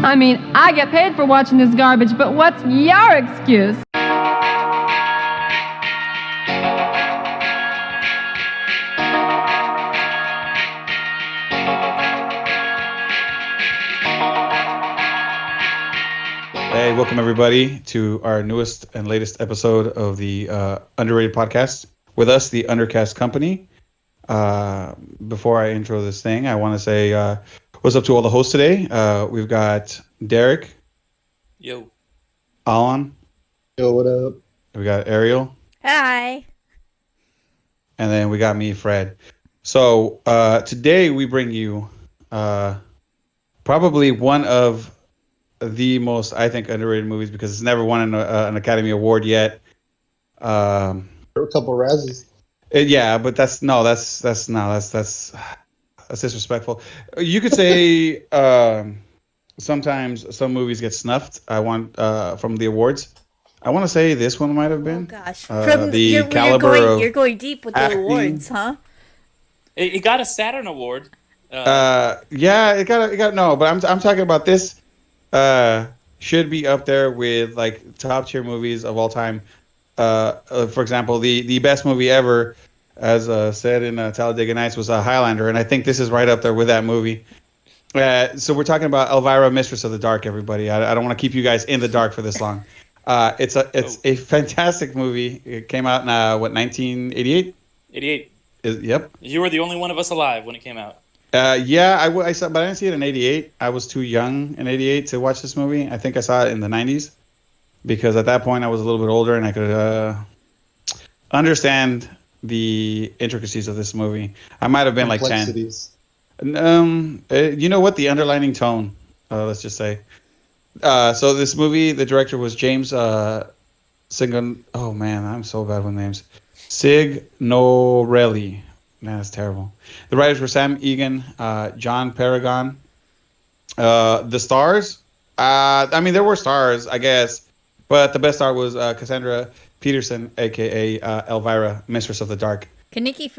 I mean, I get paid for watching this garbage, but what's your excuse? Hey, welcome everybody to our newest and latest episode of the Underrated Podcast. With us, the Undercast company. Before I intro this thing, I want to say what's up to all the hosts today. We've got Derick. Yo. Alan. Yo, what up? We got Ariel. Hi. And then we got me, Fred. So today we bring you probably one of the most, I think, underrated movies because it's never won an Academy Award yet. A couple Razzies. Yeah, but that's disrespectful. You could say sometimes some movies get snuffed. I want from the awards. I want to say this one might have been. Oh gosh, you're going deep with acting. the awards, huh? It got a Saturn Award. Yeah, it got no, but I'm talking about this. Should be up there with like top tier movies of all time. For example, the best movie ever, as said in Talladega Nights, was Highlander, and I think this is right up there with that movie. So we're talking about Elvira, Mistress of the Dark, everybody. I don't want to keep you guys in the dark for this long. It's a fantastic movie. It came out in 1988. 88. Yep. You were the only one of us alive when it came out. Yeah, I saw, but I didn't see it in 88. I was too young in 88 to watch this movie. I think I saw it in the 90s because at that point I was a little bit older and I could understand the intricacies of this movie. I might have been like 10. You know what? The underlining tone, let's just say. So this movie, the director was James Sigon. Oh man, I'm so bad with names. Signorelli. Man, that's terrible. The writers were Sam Egan, John Paragon. The stars, I mean, there were stars, I guess, but the best star was Cassandra Peterson, aka Elvira, Mistress of the Dark. Kaniki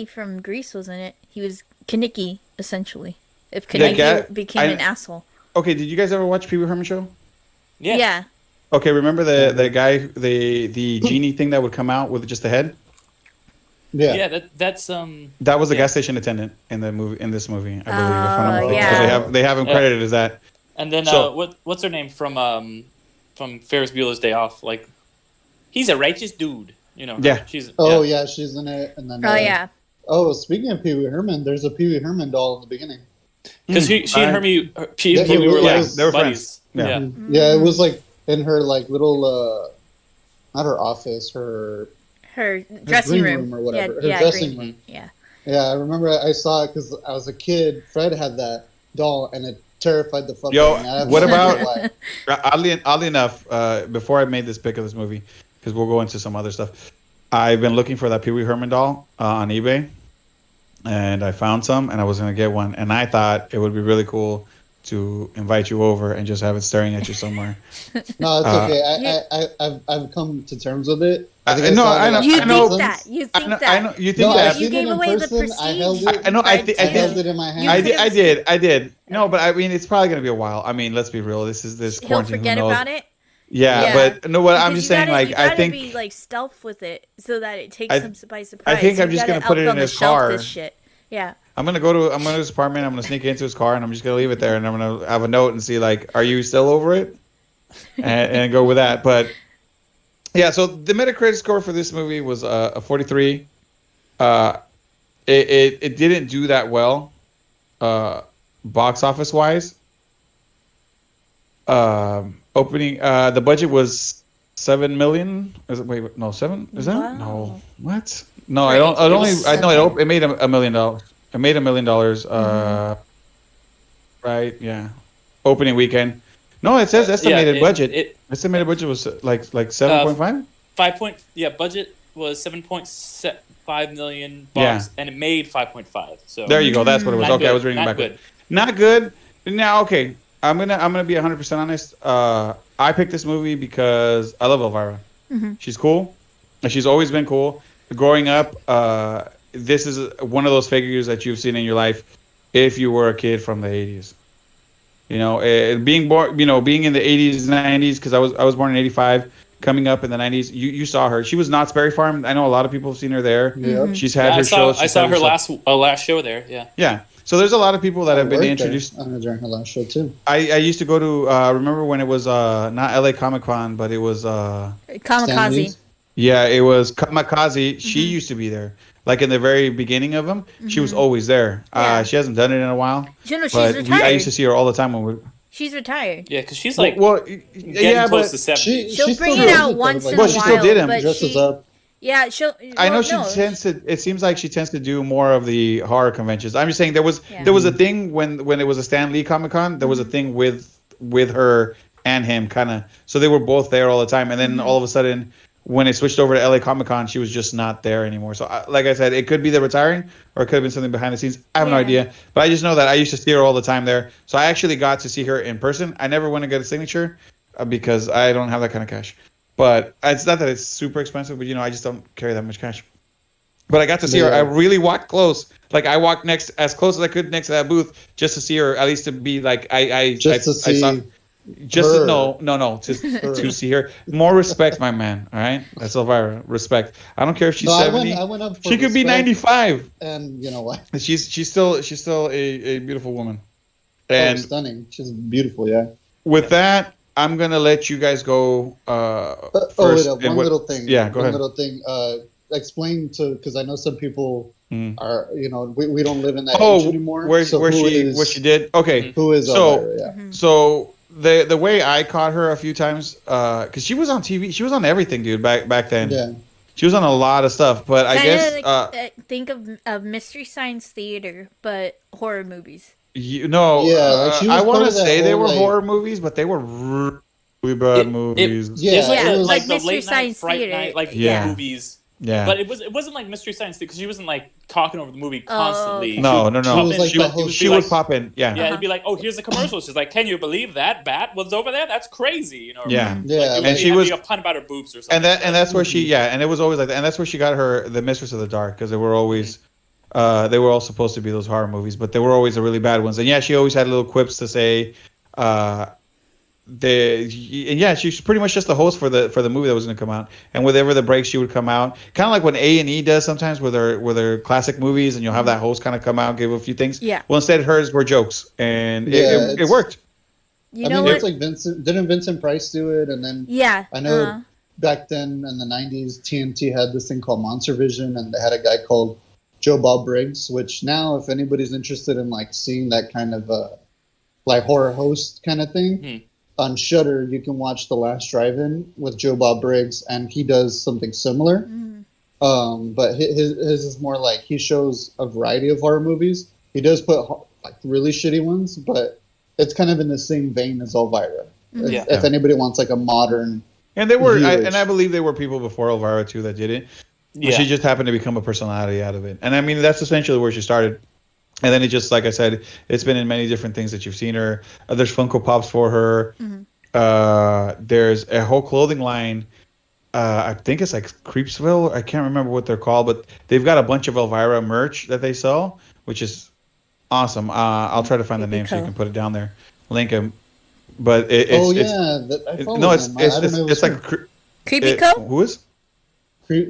from Greece was in it. He was Kaniki, essentially. If Kaniki became an asshole. Okay, did you guys ever watch Pee Wee Herman Show? Yeah. Okay, remember the guy, the genie thing that would come out with just a head? Yeah, that's That was a gas station attendant in the movie. In this movie, I believe. Yeah. They have him credited as that. And then what's her name from Ferris Bueller's Day Off? Like, he's a righteous dude. You know. Yeah. She's in it. And then. Yeah. Oh, speaking of Pee Wee Herman, there's a Pee Wee Herman doll in the beginning. Because she and Pee Wee were like they were buddies. Friends. Yeah. Yeah, it was like in her like little not her office, her dressing room or whatever. Yeah, her dressing room. Yeah. Yeah, I remember I saw it because I was a kid. Fred had that doll, and it terrified the fuck out of me. Yo, what about? Oddly enough, before I made this pick of this movie, because we'll go into some other stuff, I've been looking for that Pee Wee Herman doll on eBay, and I found some, and I was gonna get one, and I thought it would be really cool to invite you over and just have it staring at you somewhere. No, it's okay. I've come to terms with it. I know. You think that? You think that? You think that? You gave away the prestige. I held it. I held it in my hand. I did. No, but I mean, it's probably gonna be a while. I mean, let's be real. This quarantine. He'll forget about it. Yeah, but no. What I'm just saying, like, I think be like stealth with it so that it takes him by surprise. I think I'm just gonna put it in his car. This shit. Yeah. I'm gonna go to his apartment. I'm gonna sneak into his car, and I'm just gonna leave it there, and I'm gonna have a note and see, like, are you still over it, and go with that. But yeah, so the Metacritic score for this movie was a 43. It didn't do that well, box office wise. Opening, the budget was $7 million. Is it? Wait, no, 7? Is that? Wow. No, what? No, I don't. I know it made $1 million. It made $1 million. Right? Yeah. Opening weekend. No, it says estimated budget. Estimated budget was like 7.5. Budget was 7.5 million Yeah. bucks, and it made 5.5. So there you go. That's what it was. Not Okay, good. I was reading Not back. good. Not good. Now, okay. I'm gonna be 100% honest. I picked this movie because I love Elvira. Mm-hmm. She's cool, and she's always been cool. Growing up, this is one of those figures that you've seen in your life if you were a kid from the 80s. Being born, being in the 80s, 90s, because I was born in 85, coming up in the 90s, you saw her. She was Knott's Berry Farm. I know a lot of people have seen her there. Yep. She's had her shows. I saw her last show there. Yeah. Yeah. So there's a lot of people that have been introduced. During her last show too. I used to go to remember when it was not LA Comic Con, but it was Kamikaze. Yeah, it was Kamikaze. She used to be there. Like in the very beginning of them, she was always there. Yeah. She hasn't done it in a while. She's retired. I used to see her all the time when we. She's retired. Yeah, because she's like getting close to 70. She'll bring it out once in a while. She still did him. Dresses up. Yeah, she'll. I know she tends to. It seems like she tends to do more of the horror conventions. I'm just saying there was a thing when it was a Stan Lee Comic Con. There was a thing with her and him kind of. So they were both there all the time, and then all of a sudden, when it switched over to LA Comic Con, she was just not there anymore. So like I said, it could be the retiring, or it could have been something behind the scenes. I have no idea, but I just know that I used to see her all the time there. So I actually got to see her in person. I never went to get a signature because I don't have that kind of cash. But it's not that it's super expensive, but I just don't carry that much cash. But I got to see her. I really walked close. Like I walked as close as I could next to that booth just to see her, at least to be like to see her. More respect, my man. All right, that's Elvira. Respect. I don't care if she's 70. I went up for she could be 95. And you know what? She's still a beautiful woman. And stunning. She's beautiful. Yeah. With that, I'm gonna let you guys go first. One little thing. Yeah, go ahead. One little thing. Explain because I know some people are we don't live in that age anymore. Where she did? Okay. Who is Elvira? Yeah. So the way I caught her a few times because she was on TV. She was on everything, dude. Back then. Yeah. She was on a lot of stuff, but I guess think of Mystery Science Theater, but horror movies. I want to say they were horror movies, but they were really bad movies. It was like the Mystery late Science night, Fright Theater. Night, movies. Yeah, but it wasn't like Mystery Science because she wasn't like talking over the movie constantly. No. She would like, pop in. Yeah, it'd be like, oh, here's a commercial. She's like, can you believe that bat was over there? That's crazy. Yeah. And she was a pun about her boobs or something. And that's where she and it was always like that. And that's where she got the Mistress of the Dark because they were always. They were all supposed to be those horror movies, but they were always the really bad ones. And she always had little quips to say. She's pretty much just the host for the movie that was going to come out. And whenever the breaks, she would come out, kind of like what A&E does sometimes with their classic movies, and you'll have that host kind of come out, give a few things. Yeah. Well, instead hers were jokes, and it worked. It's like didn't Vincent Price do it? And then I know back then in the 90s, TNT had this thing called Monster Vision, and they had a guy called Joe Bob Briggs, which now, if anybody's interested in like seeing that kind of like horror host kind of thing, on Shudder you can watch The Last Drive-In with Joe Bob Briggs, and he does something similar. But his is more like he shows a variety of horror movies. He does put like really shitty ones, but it's kind of in the same vein as Elvira. If anybody wants like a modern, and they were, I believe there were people before Elvira too that did it. Yeah. She just happened to become a personality out of it. And I mean, that's essentially where she started. And then it just, like I said, it's been in many different things that you've seen her. There's Funko Pops for her. There's a whole clothing line. I think it's like Creepsville. I can't remember what they're called, but they've got a bunch of Elvira merch that they sell, which is awesome. I'll try to find the name so you can put it down there. Link them. But it's like Creepy Co. Who is?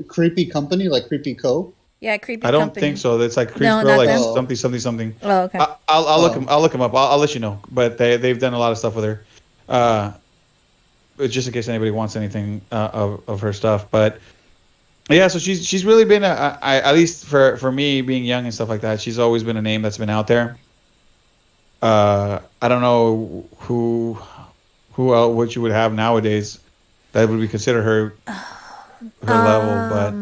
Creepy Company, like Creepy Co. Yeah, Creepy. I don't think so. It's like Creepsville, like something. Oh, okay. I'll look them. I'll look them up. I'll let you know. But they've done a lot of stuff with her. Just in case anybody wants anything of her stuff. But yeah, so she's really been at least for me being young and stuff like that. She's always been a name that's been out there. I don't know what you would have nowadays that would be considered her level, but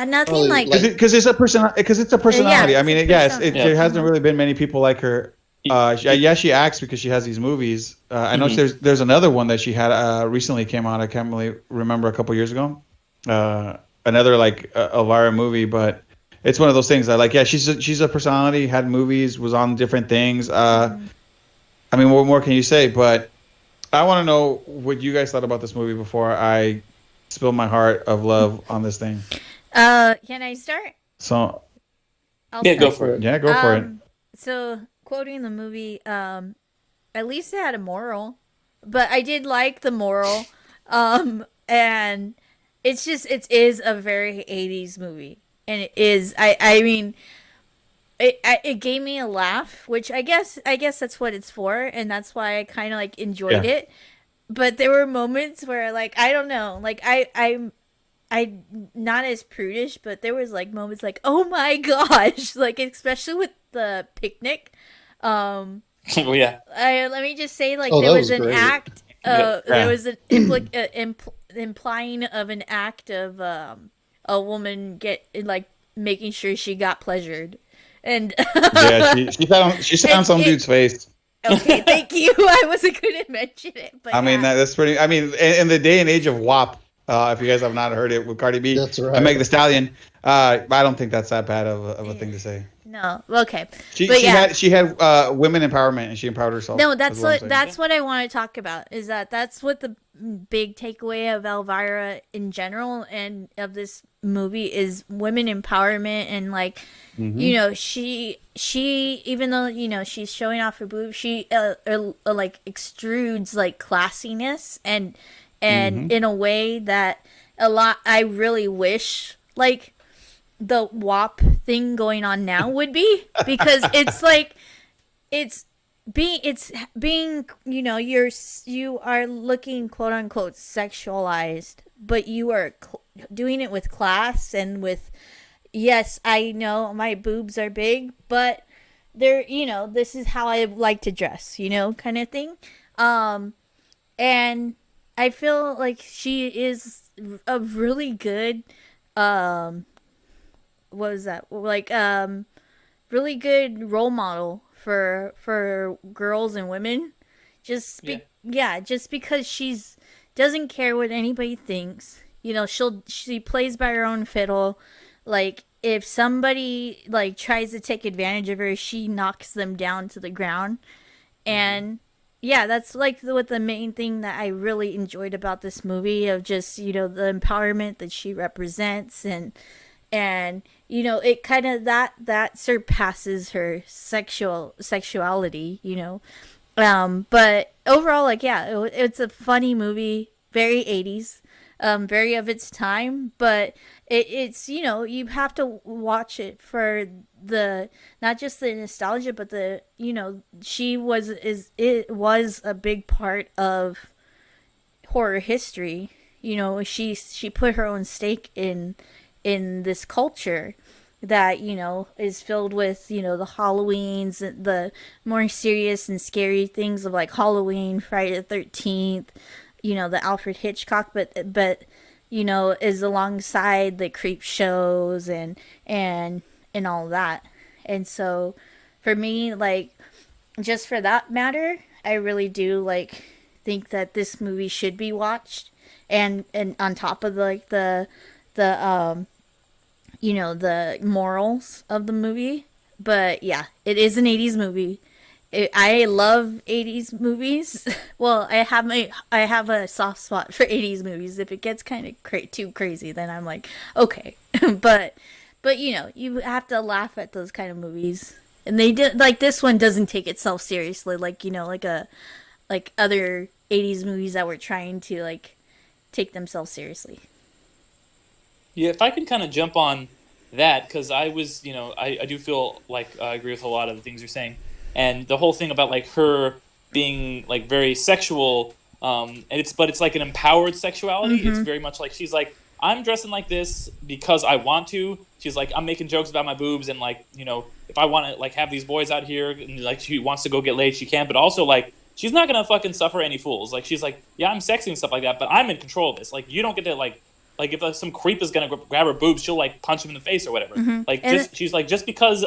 nothing like because it's a personality. I mean, there hasn't really been many people like her. She acts because she has these movies. I know there's another one that she had recently came out. I can't really remember, a couple years ago. Another like Elvira movie, but it's one of those things that like she's a personality. Had movies, was on different things. I mean, what more can you say? But I want to know what you guys thought about this movie before I spill my heart of love on this thing. Can I start? So, go for it. Yeah, go for it. So, quoting the movie, at least it had a moral. But I did like the moral. And it's just, it is a very 80s movie. And it is, I mean, it gave me a laugh, which I guess that's what it's for. And that's why I kind of like enjoyed it. But there were moments where like, I don't know, like I'm not as prudish, but there was like moments like, oh my gosh, like especially with the picnic. Oh yeah. Let me just say, like there was an great act. There was an implying of an act of a woman making sure she got pleasured, and she sat on some dude's face. Okay, thank you. I wasn't going to mention it, but I mean that's pretty. I mean, in the day and age of WAP. If you guys have not heard it with Cardi B and Meg Thee Stallion, I don't think that's that bad of a thing to say. No, okay. She had women empowerment and she empowered herself. No, that's what I want to talk about. Is that's what the big takeaway of Elvira in general and of this movie is women empowerment and like you know she even though you know she's showing off her boobs, she like extrudes like classiness and in a way that I really wish like the WAP thing going on now would be, because it's like it's being you know you are looking quote unquote sexualized, but you are doing it with class and with, yes, I know my boobs are big, but they're, you know, this is how I like to dress, you know, kind of thing. And I feel like she is a really good, what was that? Like, really good role model for girls and women. Just because she's doesn't care what anybody thinks. You know, she plays by her own fiddle. Like, if somebody like tries to take advantage of her, she knocks them down to the ground. And yeah, that's like what the main thing that I really enjoyed about this movie, of just, you know, the empowerment that she represents, and you know, it kind of that surpasses her sexuality, you know. But overall, like, yeah, it's a funny movie, very 80s, very of its time, but it's, you know, you have to watch it for the, not just the nostalgia, but the, you know, it was a big part of horror history. You know, she put her own stake in this culture that, you know, is filled with, you know, the Halloweens, the more serious and scary things of like Halloween, Friday the 13th, you know, the Alfred Hitchcock, but you know, is alongside the creep shows and all that. And so for me, like, just for that matter, I really do like think that this movie should be watched, and on top of like the you know, the morals of the movie. But yeah, it is an 80s movie. I love 80s movies. Well, I have a soft spot for 80s movies. If it gets kind of too crazy, then I'm like, okay. but you know, you have to laugh at those kind of movies. And they did, like, this one doesn't take itself seriously, like, you know, like other 80s movies that were trying to like take themselves seriously. Yeah, if I can kind of jump on that, because I was, you know, I do feel like I agree with a lot of the things you're saying. And the whole thing about like her being like very sexual, and it's like an empowered sexuality. Mm-hmm. It's very much like she's like, I'm dressing like this because I want to. She's like, I'm making jokes about my boobs, and like, you know, if I want to like have these boys out here and like she wants to go get laid, she can. But also like, she's not gonna fucking suffer any fools. Like, she's like, yeah, I'm sexy and stuff like that, but I'm in control of this. Like, you don't get to like if some creep is gonna grab her boobs, she'll like punch him in the face or whatever. Mm-hmm. Like, she's like, just because.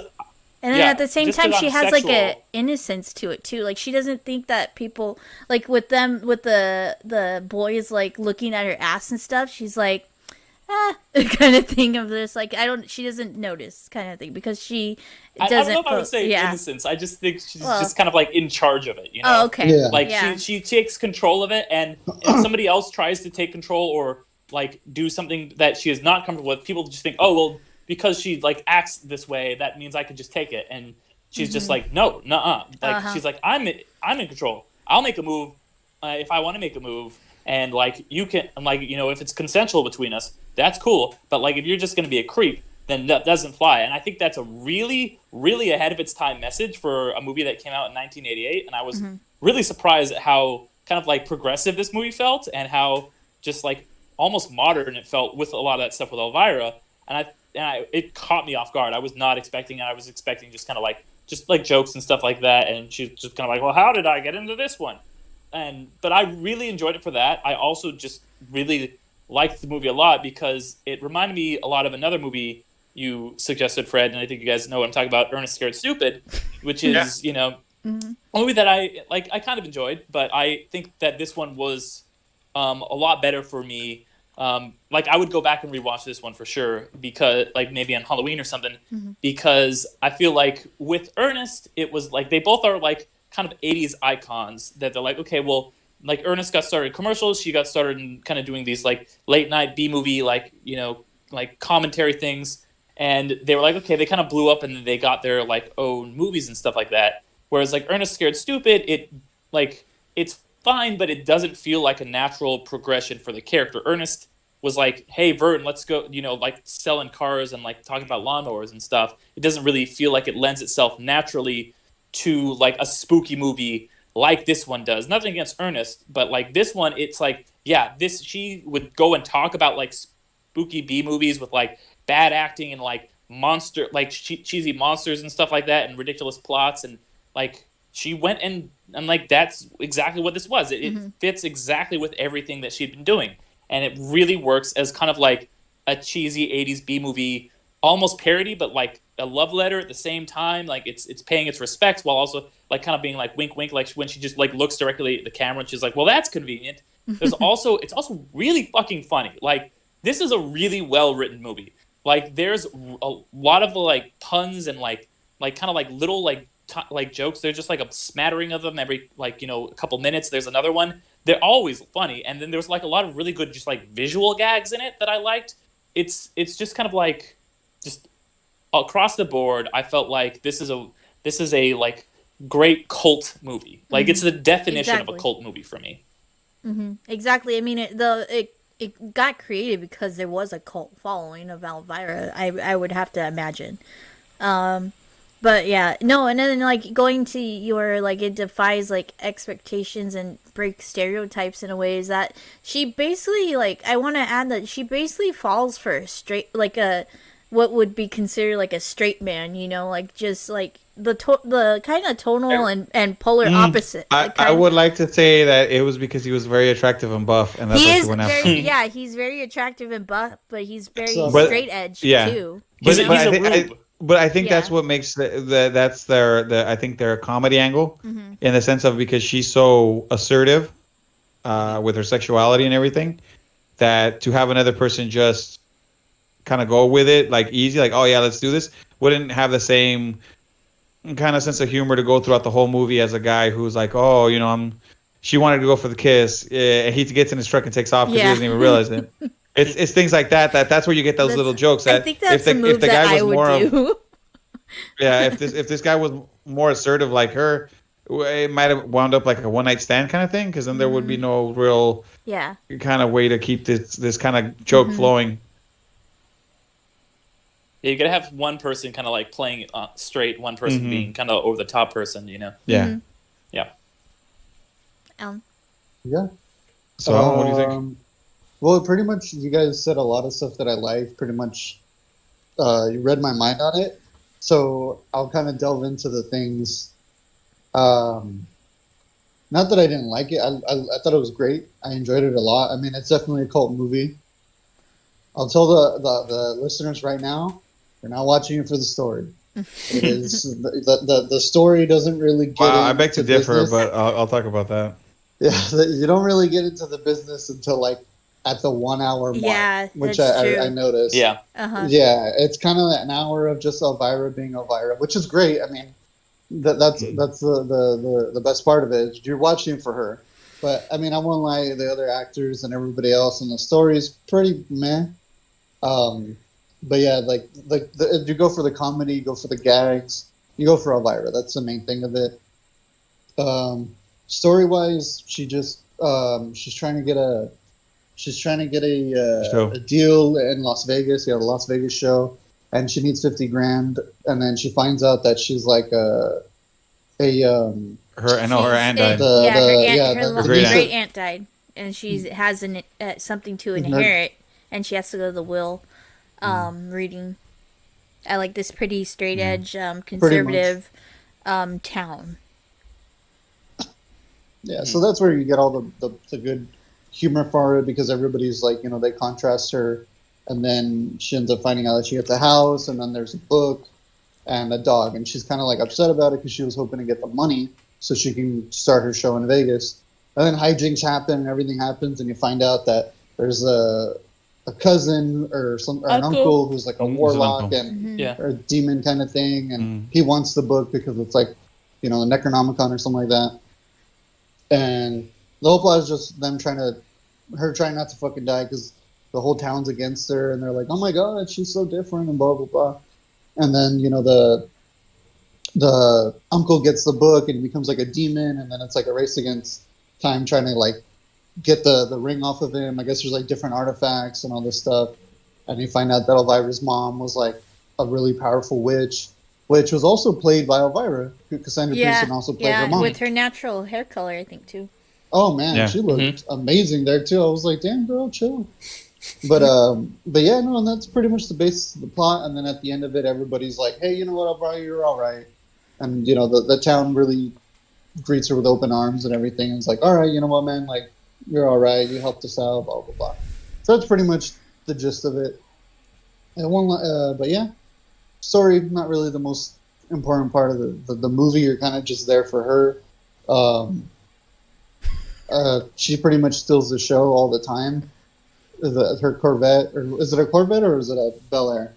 And then at the same time, she has sexual, like a innocence to it too. Like, she doesn't think that people, like with the boys like looking at her ass and stuff. She's like, kind of thing of this. Like, she doesn't notice kind of thing, because she doesn't. I don't know if I would say innocence. I just think she's just kind of like in charge of it. You know? Oh, okay. Yeah. Like she takes control of it, and if somebody else tries to take control or like do something that she is not comfortable with, people just think, oh well, because she like acts this way, that means I could just take it. And she's just like, no, nuh-uh. Like she's like, I'm in control. I'll make a move if I want to make a move, and like you can, like, you know, if it's consensual between us, that's cool. But like if you're just gonna be a creep, then that doesn't fly. And I think that's a really, really ahead of its time message for a movie that came out in 1988. And I was really surprised at how kind of like progressive this movie felt, and how just like almost modern it felt with a lot of that stuff with Elvira. And it caught me off guard. I was not expecting it. I was expecting just kind of like jokes and stuff like that. And she's just kind of like, well, how did I get into this one? But I really enjoyed it for that. I also just really liked the movie a lot because it reminded me a lot of another movie you suggested, Fred, and I think you guys know what I'm talking about, Ernest Scared Stupid, which is, you know, a movie that I kind of enjoyed, but I think that this one was a lot better for me. Like I would go back and rewatch this one for sure, because like maybe on Halloween or something, because I feel like with Ernest, it was like they both are like kind of 80s icons that they're like, okay, well, like Ernest got started in commercials, she got started in kind of doing these like late night B-movie, like, you know, like commentary things. And they were like, okay, they kind of blew up and then they got their like own movies and stuff like that. Whereas like Ernest Scared Stupid, it's fine, but it doesn't feel like a natural progression for the character. Ernest was like, hey, Vern, let's go, you know, like selling cars and like talking about lawnmowers and stuff. It doesn't really feel like it lends itself naturally to like a spooky movie like this one does. Nothing against Ernest, but like this one, it's like, yeah, she would go and talk about like spooky B movies with like bad acting and like monster, like cheesy monsters and stuff like that, and ridiculous plots, and like she went and like that's exactly what this was. It fits exactly with everything that she'd been doing, and it really works as kind of like a cheesy 80s B movie, almost parody, but like a love letter at the same time. Like it's paying its respects while also like kind of being like wink wink, like when she just like looks directly at the camera and she's like, well, that's convenient. It's also really fucking funny. Like this is a really well written movie. Like there's a lot of like puns and like kind of like little like jokes. There's just like a smattering of them every like, you know, a couple minutes. There's another one. They're always funny. And then there's like a lot of really good just like visual gags in it that I liked. It's just kind of like just across the board. I felt like this is a like great cult movie. Like it's the definition of a cult movie for me. Exactly. I mean, it got created because there was a cult following of Elvira, I would have to imagine. But yeah, no, and then like going to your like it defies like expectations and breaks stereotypes in a way is that she basically like I want to add that she basically falls for a straight like a what would be considered like a straight man, you know, like just like the kind of tonal and polar opposite. I would like to say that it was because he was very attractive and buff, and that's what she went after. Yeah, he's very attractive and buff, but he's very straight edge too. But I think that's what makes that's their I think their comedy angle in the sense of because she's so assertive with her sexuality and everything that to have another person just kind of go with it like easy, like, oh yeah, let's do this, wouldn't have the same kind of sense of humor to go throughout the whole movie as a guy who's like, oh, you know, she wanted to go for the kiss, he gets in his truck and takes off because he doesn't even realize it. It's things like that's where you get those little jokes. That I think that's if the guy was more do. If this guy was more assertive like her, it might have wound up like a one night stand kind of thing, because then there would be no real kind of way to keep this kind of joke flowing. Yeah, you gotta have one person kind of like playing it straight, one person being kind of over the top person, you know. Yeah. Yeah. Yeah. So what do you think? Well, pretty much you guys said a lot of stuff that I like. Pretty much you read my mind on it. So I'll kind of delve into the things. Not that I didn't like it. I thought it was great. I enjoyed it a lot. I mean, it's definitely a cult movie. I'll tell the listeners right now, you're not watching it for the story. It is the story doesn't really get into I beg to differ, business. but I'll talk about that. Yeah, you don't really get into the business until like at the 1 hour mark, which I noticed. Yeah. Yeah, it's kind of an hour of just Elvira being Elvira, which is great. I mean, that's the best part of it. Is you're watching for her. But I mean, I won't lie, the other actors and everybody else, and the story is pretty meh. But yeah, like if you go for the comedy, you go for the gags. you go for Elvira. That's the main thing of it. Story wise, she's trying to get a deal in Las Vegas. A Las Vegas show, and she needs $50,000. And then she finds out that she's like her aunt died. Her great aunt died, and she has something to inherit, and she has to go to the will reading at like this pretty straight edge conservative town. Yeah, so that's where you get all the good humor for it, because everybody's like, they contrast her, and then she ends up finding out that she gets a house, and then there's a book and a dog, and she's kind of like upset about it because she was hoping to get the money so she can start her show in Vegas. And then hijinks happen and everything happens, and you find out that there's a cousin or an uncle who's like a warlock and or a demon kind of thing, and he wants the book because it's like, the Necronomicon or something like that. And the whole plot is just her trying not to fucking die because the whole town's against her, and they're like, oh my god, she's so different, and blah blah blah. And then the uncle gets the book and he becomes like a demon, and then it's like a race against time trying to like get the ring off of him. I guess there's like different artifacts and all this stuff, and you find out that Elvira's mom was like a really powerful witch, which was also played by Elvira. Cassandra Pearson also played her mom. With her natural hair color, I think, too. Oh, man, she looked amazing there, too. I was like, damn, girl, chill. But yeah, no, and that's pretty much the basis of the plot. And then at the end of it, everybody's like, hey, you know what, Elvira, you're all right. And, the town really greets her with open arms and everything. And it's like, all right, you know what, man, like, you're all right. You helped us out, blah, blah, blah. So that's pretty much the gist of it. And but yeah, story, not really the most important part of the movie. You're kind of just there for her. She pretty much steals the show all the time. Her Corvette, or is it a Corvette or is it a Bel Air?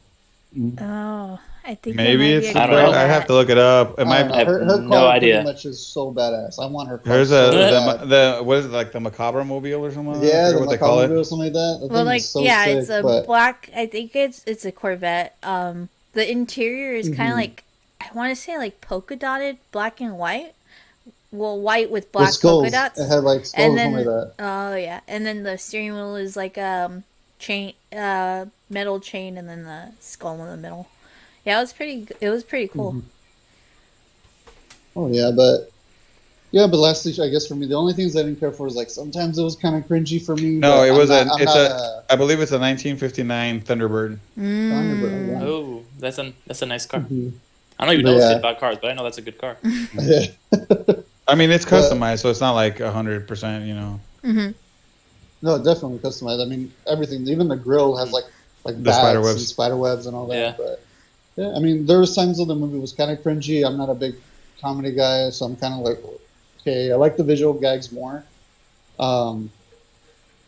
Oh, I think maybe it's. I have to look it up. Her no idea. Pretty much is so badass. I want her. There's the what is it, like the Macabre Mobile or something? Yeah, the Macabre Mobile or something like that. Well, like it's a black. I think it's a Corvette. The interior is kind of like, I want to say like polka dotted, black and white. Well, white with black polka dots. It had like skulls, and then, like that. Oh yeah, and then the steering wheel is like chain, metal chain, and then the skull in the middle. Yeah, it was pretty cool. Mm-hmm. Oh yeah, but lastly, I guess for me, the only things I didn't care for is like sometimes it was kind of cringy for me. No, it was I believe it's a 1959 Thunderbird. Thunderbird. Yeah. Oh, that's a nice car. Mm-hmm. I don't even know shit about cars, but I know that's a good car. Yeah. I mean, it's customized, so it's not like 100%, Mm-hmm. No, definitely customized. I mean, everything, even the grill has like the bats and spider webs and all that. Yeah. But yeah, I mean, there was times when the movie was kind of cringy. I'm not a big comedy guy, so I'm kind of like, okay, I like the visual gags more. But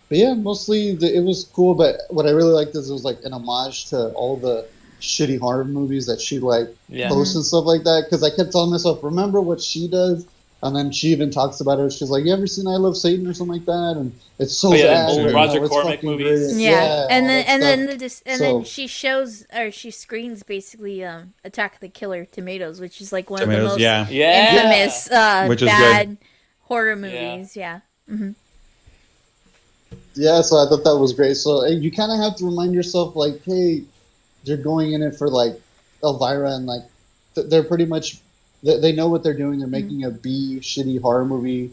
yeah, mostly it was cool. But what I really liked is it was like an homage to all the shitty horror movies that she posts and stuff like that. Because I kept telling myself, remember what she does. And then she even talks about it. She's like, "You ever seen I Love Satan or something like that?" And it's so bad. Old Roger Corman movies. Yeah, and then she shows or she screens basically Attack of the Killer Tomatoes, which is like one of the most infamous bad horror movies. Yeah. Mm-hmm. Yeah, so I thought that was great. So you kind of have to remind yourself, like, hey, you're going in it for like Elvira, and like they're pretty much. They know what they're doing. They're making a B shitty horror movie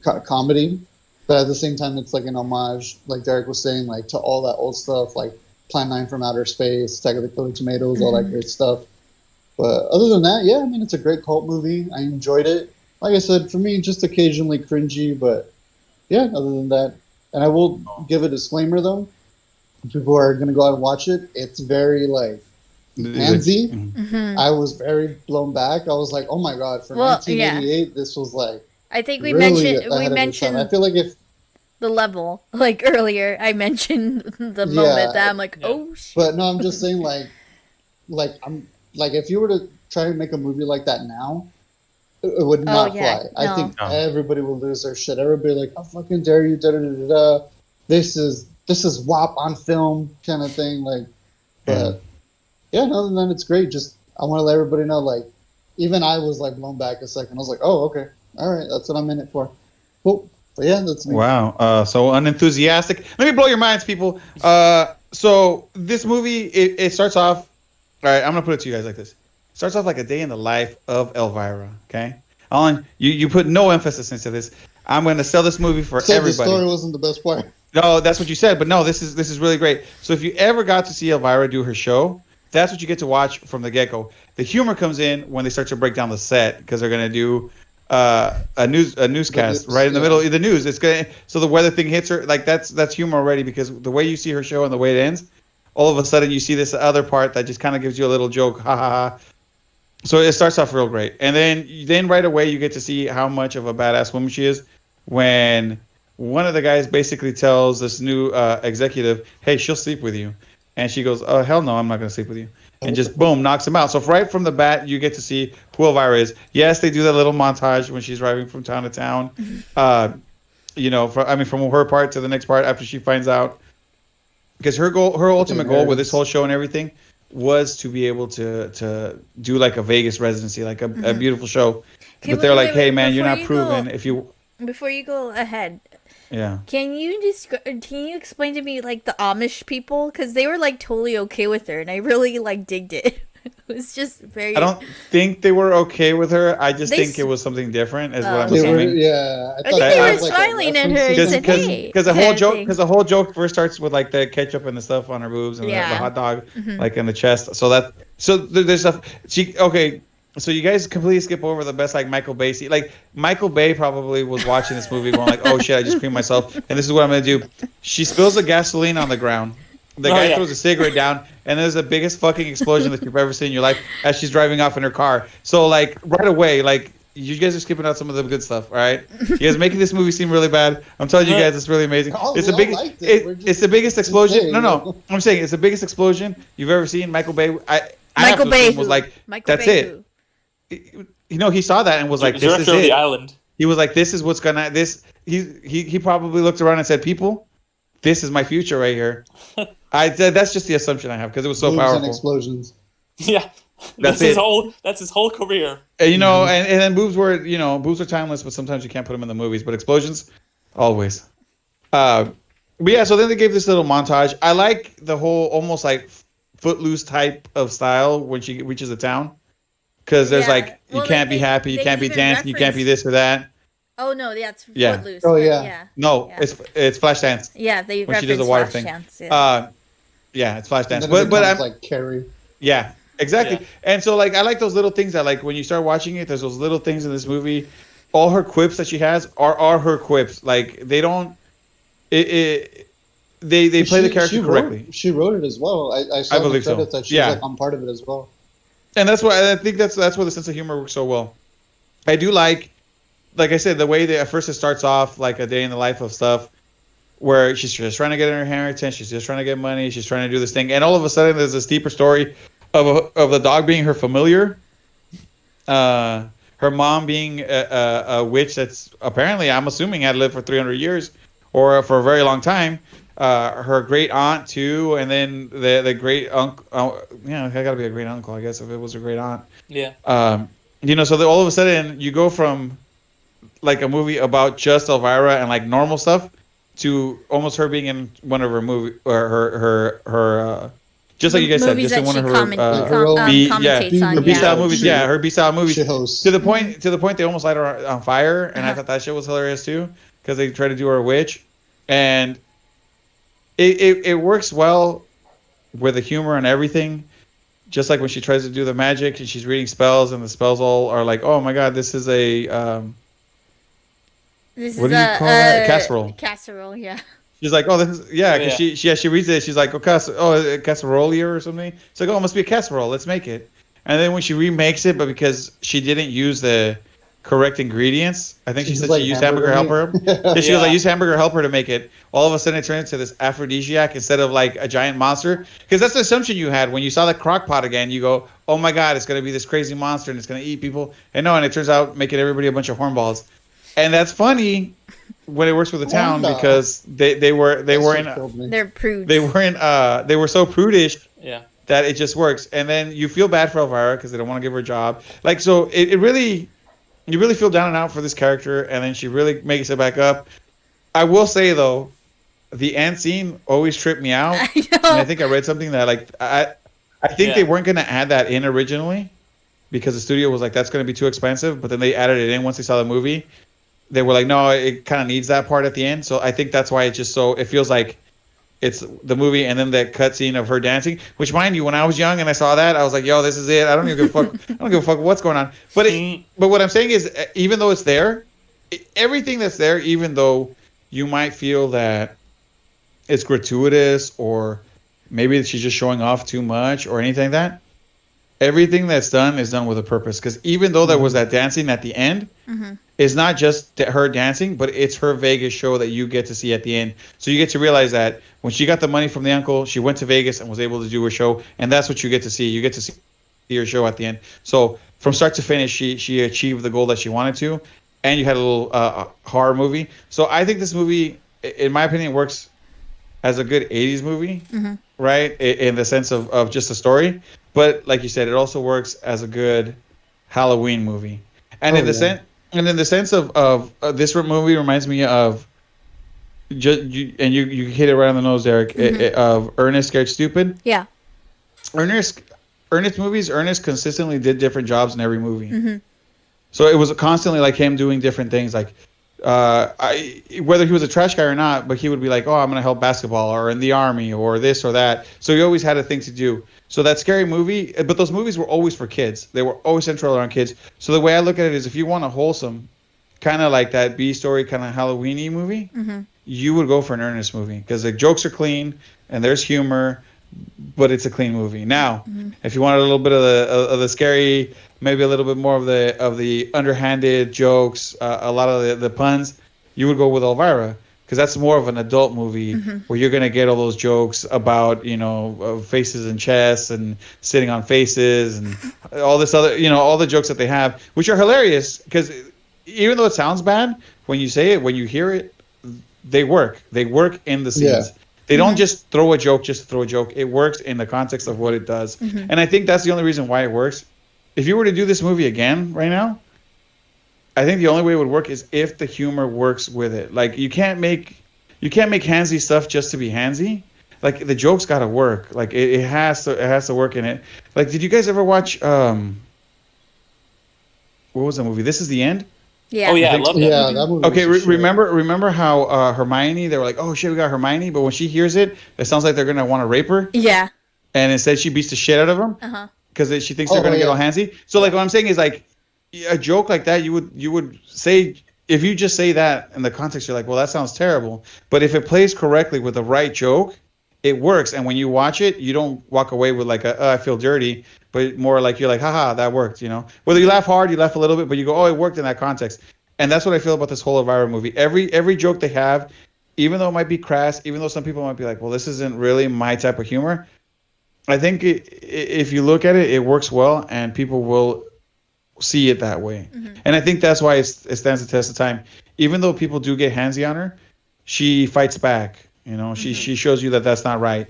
comedy, but at the same time, it's like an homage, like Derick was saying, like to all that old stuff, like Plan 9 from Outer Space, Attack of the Killer Tomatoes, all that great stuff. But other than that, yeah, I mean, it's a great cult movie. I enjoyed it. Like I said, for me, just occasionally cringy, but yeah, other than that. And I will give a disclaimer, though. People are going to go out and watch it. It's very, like, handsy. Mm-hmm. I was very blown back. I was like, oh my god, for 1988, this was like... I think we really mentioned I feel like if... the level, like earlier, I mentioned the moment that I'm like, oh shit. But no, I'm just saying, like if you were to try and make a movie like that now, it would not fly. No. I think everybody will lose their shit. Everybody like, how fucking dare you, da-da-da-da-da. This is WAP on film kind of thing, like, but... Yeah, other than that, it's great. Just I want to let everybody know, like, even I was like blown back a second. I was like, oh, okay, all right, that's what I'm in it for. Cool. But yeah, that's me. Wow. So unenthusiastic. Let me blow your minds, people. So this movie, it starts off. All right, I'm gonna put it to you guys like this. It starts off like a day in the life of Elvira. Okay, Alan, you put no emphasis into this. I'm gonna sell this movie for everybody. The story wasn't the best part. No, that's what you said, but no, this is really great. So if you ever got to see Elvira do her show, that's what you get to watch from the get-go. The humor comes in when they start to break down the set because they're gonna do a newscast right in the middle of the news. It's gonna so the weather thing hits her like that's humor already because the way you see her show and the way it ends, all of a sudden you see this other part that just kind of gives you a little joke, ha ha ha. So it starts off real great, and then right away you get to see how much of a badass woman she is when one of the guys basically tells this new executive, "Hey, she'll sleep with you," and she goes, "Oh hell no, I'm not gonna sleep with you." And just boom, knocks him out. So right from the bat, you get to see who Elvira is. Yes, they do that little montage when she's driving from town to town. From her part to the next part after she finds out. Because her ultimate goal with this whole show and everything was to be able to do like a Vegas residency, like a beautiful show. But they're like, hey man, you're not proven if you. Before you go ahead. Yeah. Can you explain to me like the Amish people because they were like totally okay with her and I really like digged it. It was just very. I don't think they were okay with her. I just think it was something different, is what I'm assuming. I think they were smiling at her and said, "Hey." Because the whole joke first starts with like the ketchup and the stuff on her boobs and the hot dog like in the chest. So there's stuff. So you guys completely skip over the best like Michael Bay. Like Michael Bay probably was watching this movie going like, "Oh shit, I just creamed myself," and this is what I'm gonna do. She spills the gasoline on the ground. The guy throws a cigarette down, and there's the biggest fucking explosion that you've ever seen in your life as she's driving off in her car. So like right away, like you guys are skipping out some of the good stuff. All right, you guys making this movie seem really bad. I'm telling you guys, it's really amazing. It's the biggest explosion. No, I'm saying it's the biggest explosion you've ever seen. Michael Bay. Michael Bay was like, that's it. He saw that and was like, "This is it." The island. He was like, "This is what's gonna this." He probably looked around and said, "People, this is my future right here." That's just the assumption I have because it was so powerful. And explosions. Yeah, that's his whole career. And, and then boobs are timeless, but sometimes you can't put them in the movies. But explosions, always. But yeah, so then they gave this little montage. I like the whole almost like Footloose type of style when she reaches the town. Because there's you can't be happy, you can't be dancing, you can't be this or that. Oh no, that's Footloose. Oh yeah. No, it's Flashdance. Yeah, they when she does the water thing. It's Flashdance. But I'm like Carrie. Yeah, exactly. Yeah. And so like I like those little things that like when you start watching it, there's those little things in this movie. All her quips that she has are her quips. Like they don't. They play the character correctly. She wrote it as well. I saw the credits that she's like on part of it as well. And that's why I think that's where the sense of humor works so well. I do like I said, the way that at first it starts off like a day in the life of stuff, where she's just trying to get an inheritance, she's just trying to get money, she's trying to do this thing, and all of a sudden there's this deeper story of the dog being her familiar, her mom being a witch that's apparently, I'm assuming, had lived for 300 years or for a very long time. Her great aunt too, and then the great uncle. I gotta be a great uncle, I guess, if it was a great aunt. Yeah. So all of a sudden you go from like a movie about just Elvira and like normal stuff to almost her being in one of her movie or her just like you guys said, just in one of her B-style movies. Yeah, her B-style movies. To the point they almost light her on fire, and I thought that shit was hilarious too because they try to do her a witch, and it works well with the humor and everything. Just like when she tries to do the magic and she's reading spells, and the spells all are like, "Oh my god, this is a what do you call that? A casserole." Casserole, yeah. She's like, "Oh, this is because she reads it. She's like, "Oh, casserole or something." It's like, "Oh, it must be a casserole. Let's make it." And then when she remakes it, but because she didn't use the correct ingredients, I think she said she used hamburger helper. She was like, use hamburger helper to make it. All of a sudden, it turned into this aphrodisiac instead of like a giant monster. Because that's the assumption you had when you saw the crock pot again. You go, "Oh my god, it's gonna be this crazy monster and it's gonna eat people." And it turns out making everybody a bunch of hornballs. And that's funny when it works with the town because they were in they're prudes. They were so prudish. Yeah. that it just works. And then you feel bad for Elvira because they don't want to give her a job. Like, so it really, you really feel down and out for this character, and then she really makes it back up. I will say though, the end scene always tripped me out. And I think I read something that like I think they weren't gonna add that in originally because the studio was like, that's gonna be too expensive. But then they added it in once they saw the movie. They were like, no, it kind of needs that part at the end. So I think that's why it just so it feels like it's the movie and then that cut scene of her dancing. Which, mind you, when I was young and I saw that, I was like, yo, this is it. I don't even give a fuck. I don't give a fuck what's going on. But but what I'm saying is, even though it's there, everything that's there, even though you might feel that it's gratuitous or maybe she's just showing off too much or anything like that, everything that's done is done with a purpose. Because even though there was that dancing at the end, it's not just her dancing, but it's her Vegas show that you get to see at the end. So you get to realize that when she got the money from the uncle, she went to Vegas and was able to do her show, and that's what you get to see. You get to see her show at the end. So from start to finish, she achieved the goal that she wanted to, and you had a little horror movie. So I think this movie, in my opinion, works as a good 80s movie, right? In the sense of just a story. But like you said, it also works as a good Halloween movie. And in the sense of this movie reminds me of, you hit it right on the nose, Derick, of Ernest Scared Stupid. Yeah. Ernest consistently did different jobs in every movie. So it was constantly like him doing different things, like whether he was a trash guy or not, but he would be like, oh, I'm going to help basketball or in the army or this or that. So he always had a thing to do. So that scary movie, but those movies were always for kids. They were always central around kids. So the way I look at it is, if you want a wholesome, kind of like that B-story, kind of Halloween-y movie, you would go for an Ernest movie because the jokes are clean and there's humor, but it's a clean movie. Now, if you want a little bit of the scary, maybe a little bit more of the underhanded jokes, a lot of the puns, you would go with Elvira. Because that's more of an adult movie where you're going to get all those jokes about, faces and chests and sitting on faces and all this other, all the jokes that they have, which are hilarious. Because even though it sounds bad, when you say it, when you hear it, they work. They work in the scenes. Yeah. They don't just throw a joke just to throw a joke. It works in the context of what it does. And I think that's the only reason why it works. If you were to do this movie again right now, I think the only way it would work is if the humor works with it. Like you can't make handsy stuff just to be handsy. Like the jokes gotta work. Like it has to work in it. Like, did you guys ever watch what was the movie? This Is the End? Yeah. Oh yeah, I love that. Yeah, that movie. Okay, remember how Hermione? They were like, oh shit, we got Hermione, but when she hears it, it sounds like they're gonna want to rape her. Yeah. And instead, she beats the shit out of them. Because she thinks they're gonna get all handsy. So like, what I'm saying is like, a joke like that, you would say, if you just say that in the context, you're like, well, that sounds terrible. But if it plays correctly with the right joke, it works. And when you watch it, you don't walk away with like I feel dirty, but more like you're like, haha, that worked. Whether you laugh hard, you laugh a little bit, but you go, oh, it worked in that context. And that's what I feel about this whole Elvira movie. Every joke they have, even though it might be crass, even though some people might be like, well, this isn't really my type of humor, I think if you look at it, it works well, and people will see it that way. And I think that's why it stands the test of time. Even though people do get handsy on her, she fights back. She shows you that that's not right.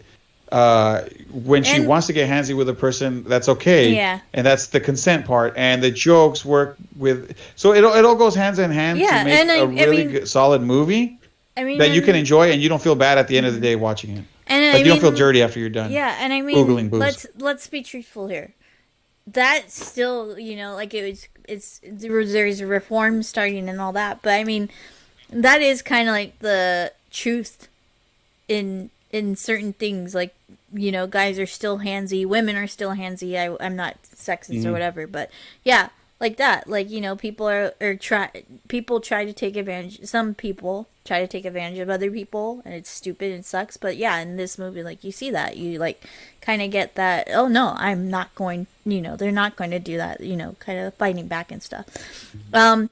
When she wants to get handsy with a person, that's okay. Yeah. And that's the consent part. And the jokes work with. So it all goes hands in hand to make a really good, solid movie that you can enjoy, and you don't feel bad at the end of the day watching it. And you don't feel dirty after you're done. Yeah, and Googling booze. let's be truthful here. That still, like there's reform starting and all that, but I mean, that is kind of like the truth in certain things. Like, guys are still handsy, women are still handsy. I'm not sexist or whatever, but yeah, like that. Like, people people try to take advantage. Some people try to take advantage of other people, and it's stupid and sucks. But yeah, in this movie, like, you see that, you like kind of get that. Oh no, I'm not going. They're not going to do that. Kind of fighting back and stuff. This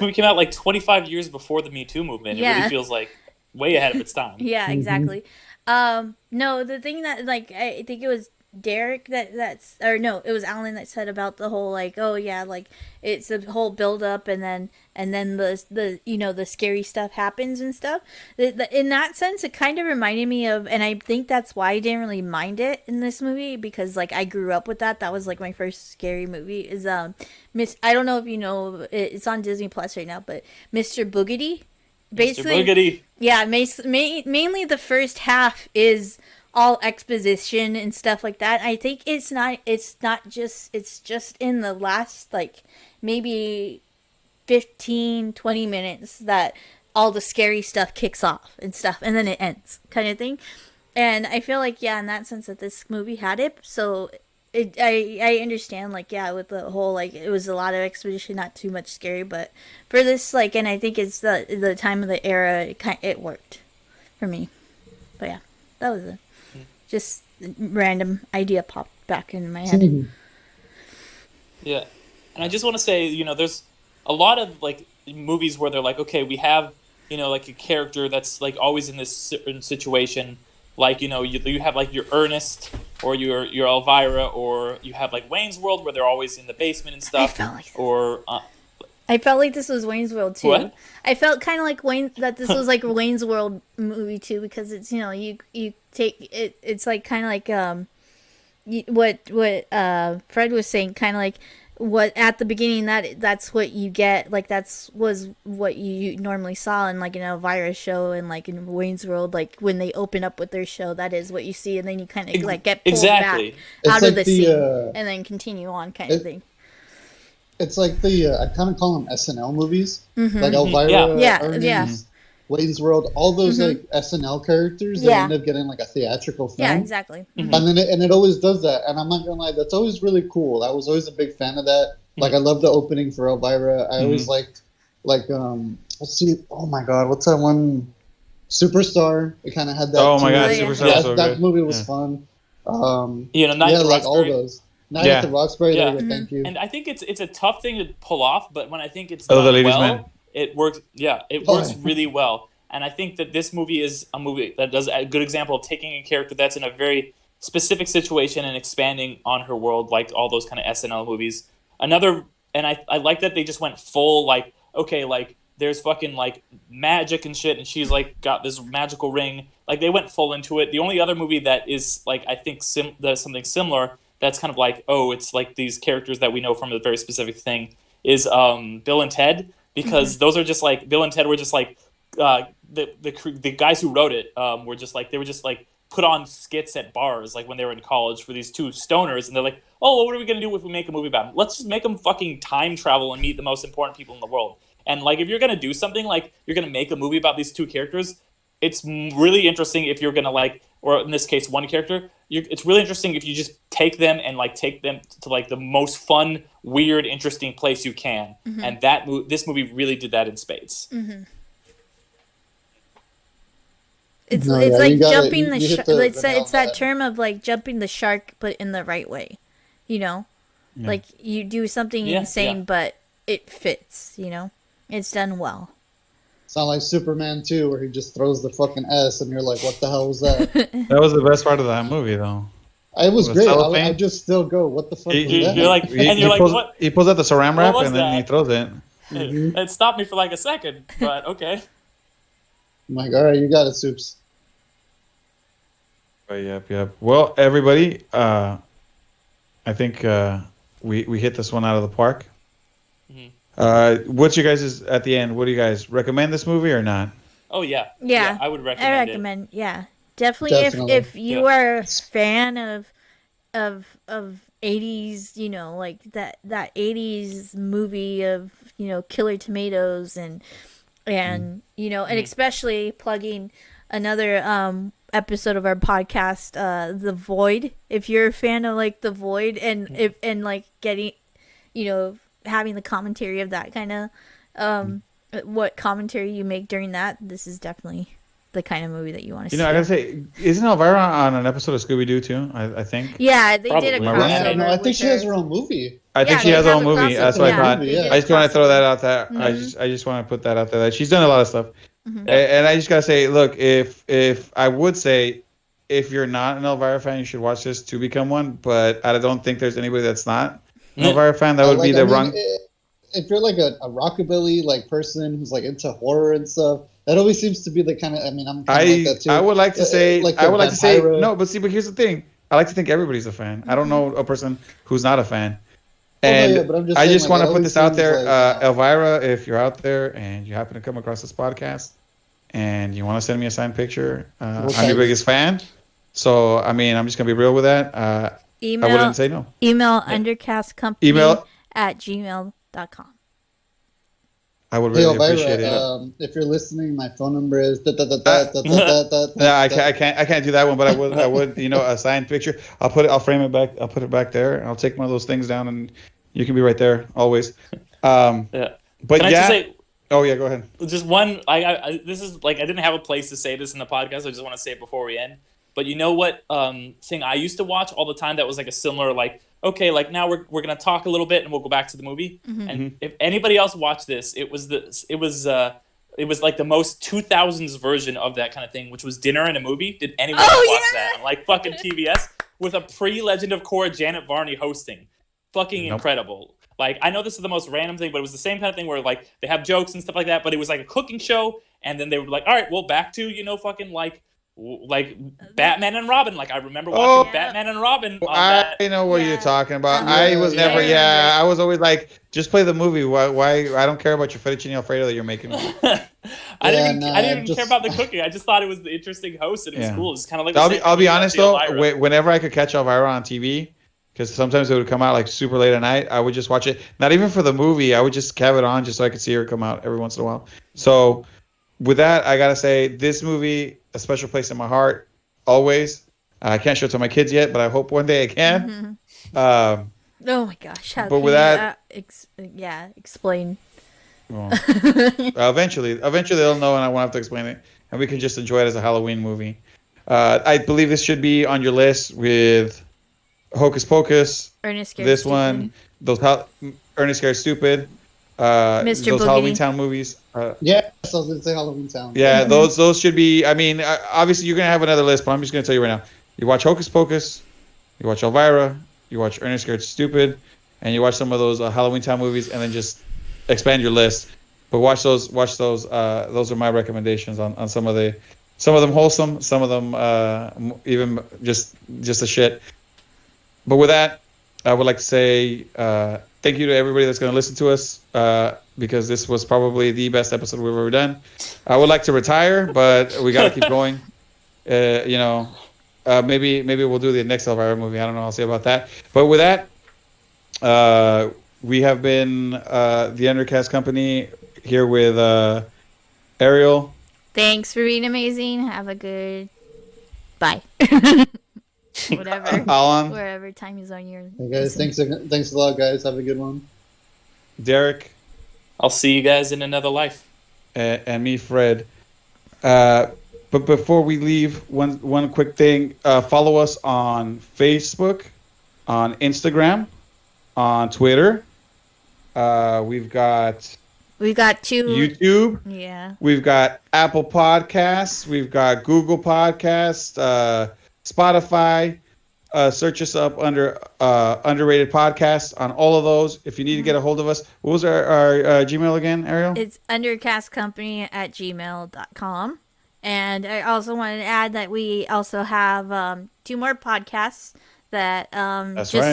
movie came out like 25 years before the Me Too movement. It really feels like way ahead of its time. Yeah, exactly. No, the thing that, like, I think it was Derick that's or no, it was Alan that said about the whole like, oh yeah, like it's a whole build up and then the the scary stuff happens and stuff. In that sense, it kind of reminded me of, and I think that's why I didn't really mind it in this movie, because like I grew up with that. That was like my first scary movie. Is I don't know if you know, it's on Disney Plus right now, but Mr. Boogedy. Basically, Mr. Boogedy. Yeah, mainly the first half is all exposition and stuff like that. I think it's just in the last like maybe 15-20 minutes that all the scary stuff kicks off and stuff, and then it ends kind of thing. And I feel like, yeah, in that sense that this movie had it, so I understand, like, yeah, with the whole, like, it was a lot of exposition, not too much scary, but for this, like, and I think it's the time of the era, it worked for me. But yeah, that was a just random idea popped back in my head. Yeah, and I just want to say, there's a lot of like movies where they're like, okay, we have like a character that's like always in this certain situation, like you have like your Ernest or your Elvira, or you have like Wayne's World where they're always in the basement and stuff. I felt like this was Wayne's World too. What? I felt kind of like that this was like Wayne's World movie too, because it's you take it. It's like kind of like what Fred was saying, kind of like what at the beginning that's what you get, like was what you normally saw in like an Elvira show, and like in Wayne's World, like when they open up with their show, that is what you see, and then you kind of like get pulled back out of the scene and then continue on kind of thing. It's like I kind of call them SNL movies, like Elvira, Ernest, Wayne's World, all those like SNL characters that end up getting like a theatrical film. Yeah, exactly. And then it always does that, and I'm not gonna lie, that's always really cool. I was always a big fan of that. Like I love the opening for Elvira. I always liked let's see, oh my god, what's that one? Superstar. It kind of had that. Oh my god, Superstar. Yeah, was so that good. movie was fun. Like all those. Night at the Roxbury. Yeah. Thank you. And I think it's a tough thing to pull off, but when I think it's done well, man. it works. Yeah, it works really well. And I think that this movie is a movie that does a good example of taking a character that's in a very specific situation and expanding on her world, like all those kind of SNL movies. And I like that they just went full, like, okay, like there's fucking like magic and shit, and she's like got this magical ring. Like they went full into it. The only other movie that is like I think does something similar, that's kind of like, oh, it's like these characters that we know from a very specific thing, is Bill and Ted, because those are just like, Bill and Ted were just like the guys who wrote it were just like, they were just like put on skits at bars like when they were in college for these two stoners, and they're like, oh, well, what are we gonna do if we make a movie about them? Let's just make them fucking time travel and meet the most important people in the world. And like if you're gonna do something like you're gonna make a movie about these two characters, it's really interesting if you're gonna like, or in this case one character, it's really interesting if you just take them and like take them to like the most fun, weird, interesting place you can. And this movie really did that in spades. It's like jumping the shark. It's that term of like jumping the shark, but in the right way. Like you do something insane, but it fits. It's done well. It's not like Superman 2 where he just throws the fucking S and you're like, what the hell was that? That was the best part of that movie, though. It was great. I just still go, what the fuck was that? You're like, what? He pulls out the saran wrap and then he throws it. It stopped me for like a second, but okay. I'm like, all right, you got it, Soups. Yep. Well, everybody, I think we hit this one out of the park. What's your guys' at the end? What do you guys recommend this movie or not? Oh yeah, I would recommend. I recommend. Yeah, definitely. If you are a fan of 80s, like that 80s movie of Killer Tomatoes and and especially plugging another episode of our podcast, The Void. If you're a fan of like The Void and like getting having the commentary of that kind of what commentary you make during that, this is definitely the kind of movie that you want to see. I gotta say, isn't Elvira on an episode of Scooby-Doo too? I think. Yeah, they did a crossover. No, I think she has her own movie. I think she has her own movie. That's what I thought. Yeah. I just want to throw that out there. I just want to put that out there. That she's done a lot of stuff, and I just gotta say, look, if I would say, if you're not an Elvira fan, you should watch this to become one. But I don't think there's anybody that's not an Elvira fan. That would be the wrong. If you're like a rockabilly like person who's like into horror and stuff, that always seems to be the kind of. I mean, I'm kind of like that too. I would like to say. Like I would like to say Vampira. no, but here's the thing. I like to think everybody's a fan. I don't know a person who's not a fan. And no, but I'm just I saying, just want to put this out there, like, Elvira, if you're out there and you happen to come across this podcast and you want to send me a signed picture, I'm your biggest fan. So, I mean, I'm just going to be real with that. I wouldn't say no. Email undercastcompany@gmail.com. I would really appreciate it. If you're listening, my phone number is. I can't do that one, but I would. A signed picture. I'll frame it back. I'll put it back there, and I'll take one of those things down, and you can be right there always. Yeah. But can I just say? Oh yeah, go ahead. Just one. This is like I didn't have a place to say this in the podcast. I just want to say it before we end. But you know what thing I used to watch all the time that was like a similar like. Okay, like now we're gonna talk a little bit and we'll go back to the movie. Mm-hmm. And if anybody else watched this, it was like the most 2000s version of that kind of thing, which was Dinner and a Movie. Did anyone watch that? Like fucking TBS with a pre-Legend of Korra Janet Varney hosting. Fucking incredible. Like I know this is the most random thing, but it was the same kind of thing where like they have jokes and stuff like that, but it was like a cooking show, and then they were like, all right, well back to fucking like Batman and Robin. Like I remember watching Batman and Robin. I know what you're talking about. I was never. I was always like, just play the movie. Why? I don't care about your fettuccine alfredo that you're making. I didn't even care about the cooking. I just thought it was the interesting host and it was cool. It was kind of like. I'll be honest though. Whenever I could catch Elvira on TV, because sometimes it would come out like super late at night, I would just watch it. Not even for the movie. I would just have it on just so I could see her come out every once in a while. So. With that, I gotta say this movie a special place in my heart, always. I can't show it to my kids yet, but I hope one day I can. Oh my gosh! But with that, explain. Well, eventually they'll know, and I won't have to explain it, and we can just enjoy it as a Halloween movie. I believe this should be on your list with Hocus Pocus. Ernest Scared This Stupid. one, Ernest Scared Stupid. Mr. Those Boogedy. Halloween Town movies. Yes, I was going to say Halloween Town. Yeah, those should be. I mean, obviously you're gonna have another list, but I'm just gonna tell you right now. You watch Hocus Pocus, you watch Elvira, you watch Ernest Scared Stupid, and you watch some of those Halloween Town movies, and then just expand your list. But watch those. Those are my recommendations on some of them wholesome, some of them even just a shit. But with that, I would like to say thank you to everybody that's going to listen to us because this was probably the best episode we've ever done. I would like to retire, but we got to keep going. Maybe we'll do the next Elvira movie. I don't know. I'll see about that. But with that, we have been the Undercast Company here with Ariel. Thanks for being amazing. Have a good bye. Whatever. Alan. Wherever time is on your. Hey guys, thanks a lot, guys. Have a good one. Derick. I'll see you guys in another life. And me, Fred. But before we leave, one quick thing. Follow us on Facebook, on Instagram, on Twitter. We've got two YouTube. Yeah. We've got Apple Podcasts. We've got Google Podcasts. Spotify. Search us up under Underrated Podcasts on all of those. If you need to get a hold of us, what was our Gmail again, Ariel? It's undercastcompany@gmail.com. And I also wanted to add that we also have 2 more podcasts that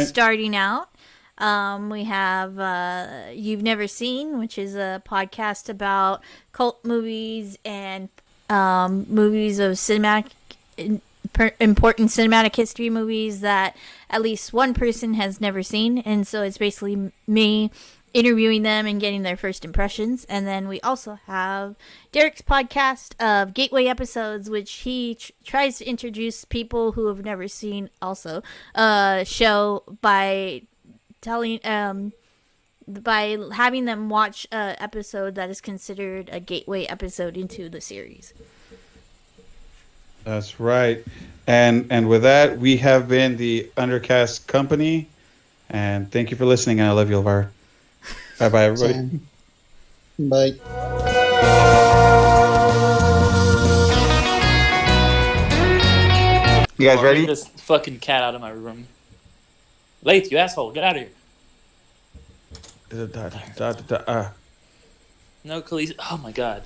starting out. We have You've Never Seen, which is a podcast about cult movies and movies of important cinematic history movies that at least one person has never seen. And so it's basically me interviewing them and getting their first impressions. And then we also have Derick's podcast of Gateway Episodes, which he tries to introduce people who have never seen also show by telling by having them watch an episode that is considered a gateway episode into the series. That's right. And with that, we have been the Undercast Company. And thank you for listening. And I love you, Elvira. Bye-bye, everybody. Bye. You guys ready? Get this fucking cat out of my room. Laith, you asshole, get out of here. No, Khaleesi. Oh my god.